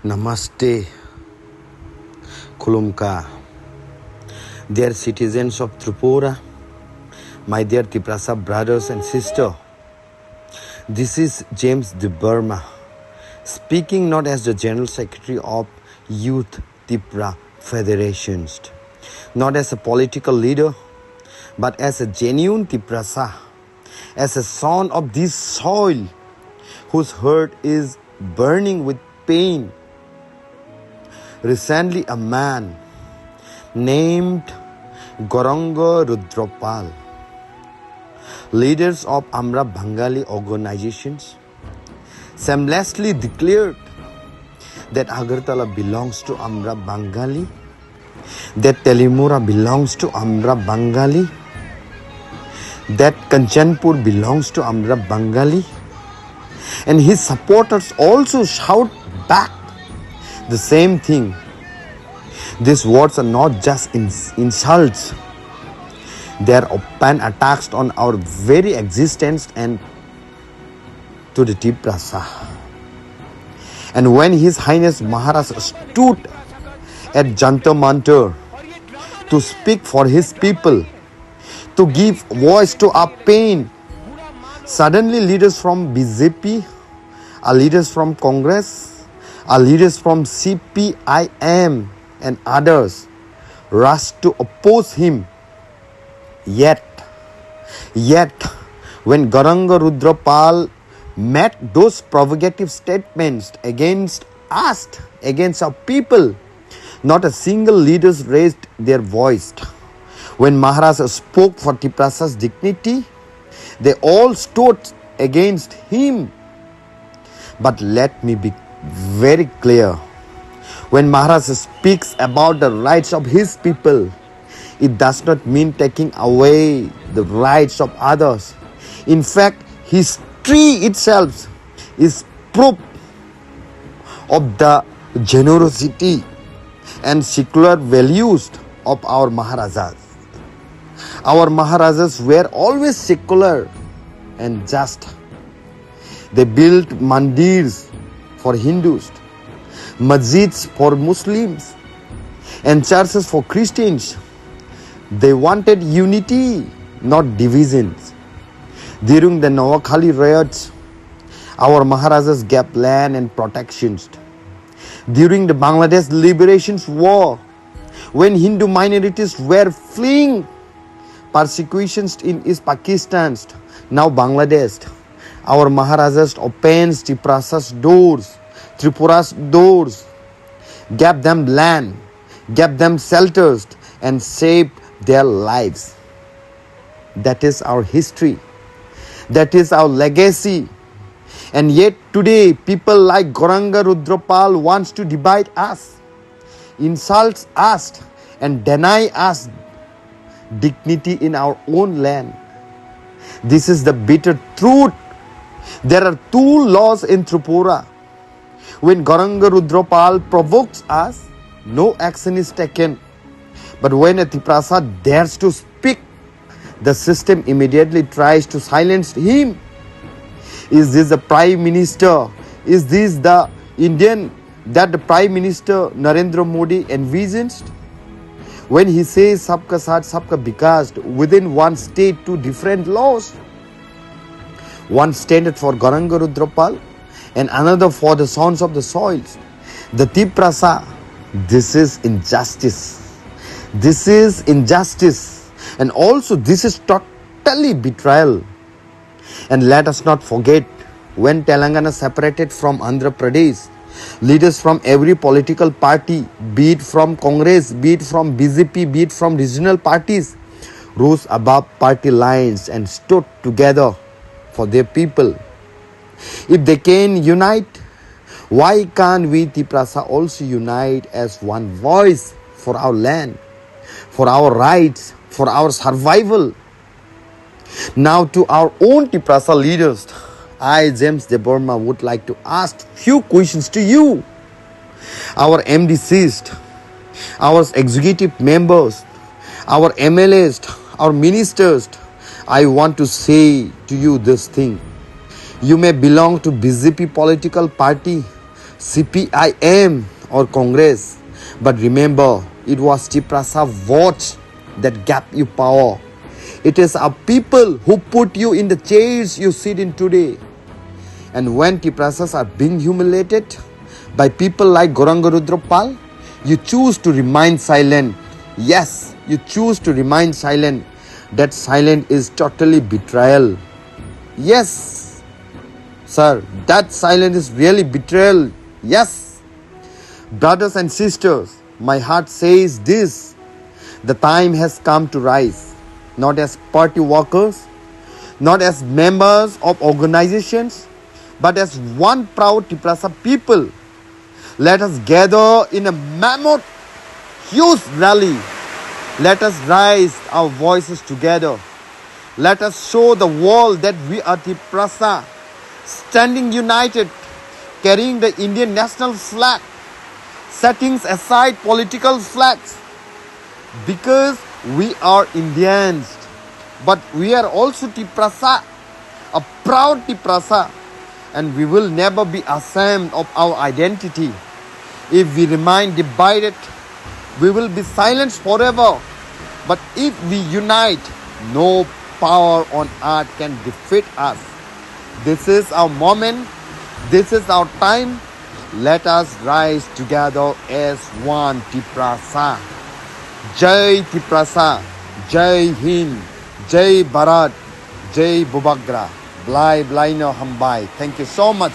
Namaste, Kulumka, dear citizens of Tripura, my dear Tiprasa brothers and sisters. This is James Debbarma, speaking not as the General Secretary of Youth Tripura Federations, not as a political leader, but as a genuine Tiprasa, as a son of this soil whose heart is burning with pain. Recently, a man named Kwchar Rudropal, leaders of Amra Bengali organizations, shamelessly declared that Agartala belongs to Amra Bengali, that Telimura belongs to Amra Bengali, that Kanchanpur belongs to Amra Bengali, and his supporters also shout back the same thing. These words are not just insults. They are open attacks on our very existence and to the Tiprasa. And when His Highness Maharaj stood at Jantar Mantar to speak for his people, to give voice to our pain, suddenly leaders from BJP, our leaders from Congress, our leaders from CPIM and others rushed to oppose him. Yet, when Kwchar Rudropal made those provocative statements against us, against our people, not a single leader raised their voice. When Maharaj spoke for Tiprasa's dignity, they all stood against him. But let me be very clear. When Maharaj speaks about the rights of his people, it does not mean taking away the rights of others. In fact, history itself is proof of the generosity and secular values of our Maharajas. Our Maharajas were always secular and just. They built mandirs for Hindus, masjids for Muslims, and churches for Christians. They wanted unity, not divisions. During the Noakhali riots, our Maharajas gave land and protections. During the Bangladesh Liberation War, when Hindu minorities were fleeing persecutions in East Pakistan, now Bangladesh, our Maharajas opened Tiprasa's doors, Tripura's doors, gave them land, gave them shelters, and saved their lives. That is our history. That is our legacy. And yet today, people like Kwchar Rudropal wants to divide us, insults us, and deny us dignity in our own land. This is the bitter truth. There are two laws in Tripura. When Kwchar Rudropal provokes us, no action is taken. But when a Tiprasa dares to speak, the system immediately tries to silence him. Is this the Prime Minister? Is this the Indian that the Prime Minister Narendra Modi envisions? When he says Sabka Saath Sabka Vikas within one state, two different laws, one standard for Kwchar Rudropal and another for the sons of the soils, the Tiprasa, this is injustice. This is injustice, and also this is totally betrayal. And let us not forget, when Telangana separated from Andhra Pradesh, leaders from every political party, be it from Congress, be it from BJP, be it from regional parties, rose above party lines and stood together for their people. If they can unite, why can't we Tiprasa also unite as one voice for our land, for our rights, for our survival? Now to our own Tiprasa leaders, I, James Debbarma, would like to ask few questions to you. Our MDCs, our executive members, our MLAs, our ministers, I want to say to you this thing. You may belong to BJP political party, CPIM or Congress. But remember, it was Tiprasa votes that gave you power. It is our people who put you in the chairs you sit in today. And when Tiprasas are being humiliated by people like Gorangarudropal, you choose to remain silent. Yes, you choose to remain silent. That silence is totally betrayal. Yes, sir, that silence is really betrayal. Yes. Brothers and sisters, my heart says this. The time has come to rise, not as party workers, not as members of organizations, but as one proud Tiprasa people. Let us gather in a mammoth, huge rally. Let us raise our voices together. Let us show the world that we are Tiprasa, standing united, carrying the Indian national flag, setting aside political flags, because we are Indians, but we are also Tiprasa, a proud Tiprasa, and we will never be ashamed of our identity. If we remain divided, we will be silenced forever. But if we unite, no power on earth can defeat us. This is our moment. This is our time. Let us rise together as one Tiprasa. Jai Tiprasa, Jai Hind, Jai Bharat, Jai Bubagra. Belai no Hambai. Thank you so much.